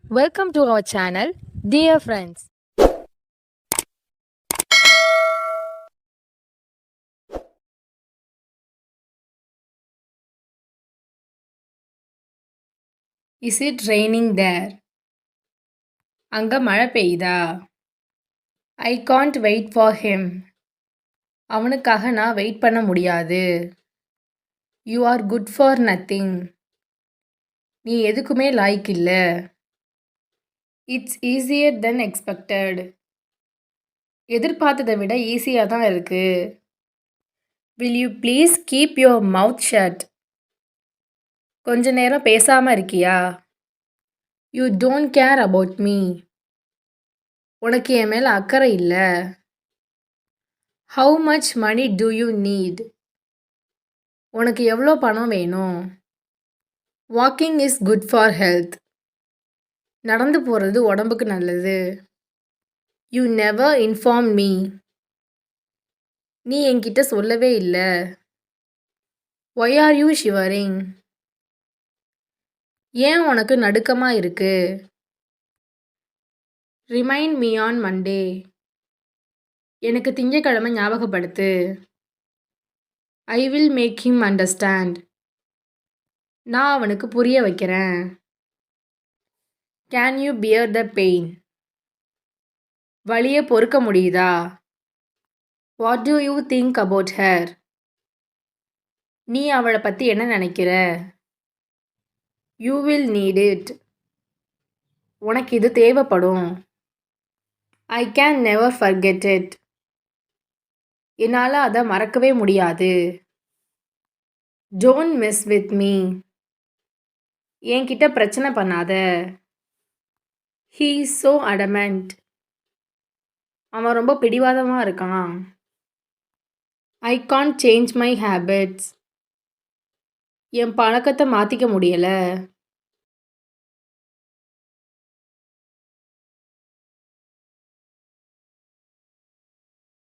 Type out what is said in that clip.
Welcome to our channel, dear friends. Is it raining there? அங்க மழை பெய்யுதா? I can't wait for him. அவனுக்காக நான் wait பண்ண முடியாது. You are good for nothing. நீ எதுக்குமே லாய்க்கு இல்ல. It's easier than expected. எதிர்பார்த்ததை விட ஈஸியா தான் இருக்கு. Will you please keep your mouth shut? கொஞ்ச நேரம் பேசாம இருக்கியா? You don't care about me. உனக்கு என் மேல அக்கறை இல்ல. How much money do you need? உனக்கு எவ்வளோ பணம் வேணும்? Walking is good for health. நடந்து போறது உடம்புக்கு நல்லது. You never informed me. நீ என்கிட்ட சொல்லவே இல்ல. Why are you shivering? ஏன் உனக்கு நடுக்கமா இருக்கு? Remind me on Monday. எனக்கு திங்கட்கிழமை ஞாபகப்படுத்து. I will make him understand. நான் அவனுக்கு புரிய வைக்கிறேன். Can you bear the pain? வலியை பொறுக்க முடியுதா? What do you think about her? நீ அவளை பத்தி என்ன நினைக்கிற? You will need it. உனக்கு இது தேவைப்படும். I can never forget it. என்னால் அதை மறக்கவே முடியாது. Don't mess with me. என்கிட்ட பிரச்சனை பண்ணாத. He is so adamant. அவன் ரொம்ப பிடிவாதமாக இருக்கான். I can't change my habits. என் பழக்கத்தை மாற்றிக்க முடியலை.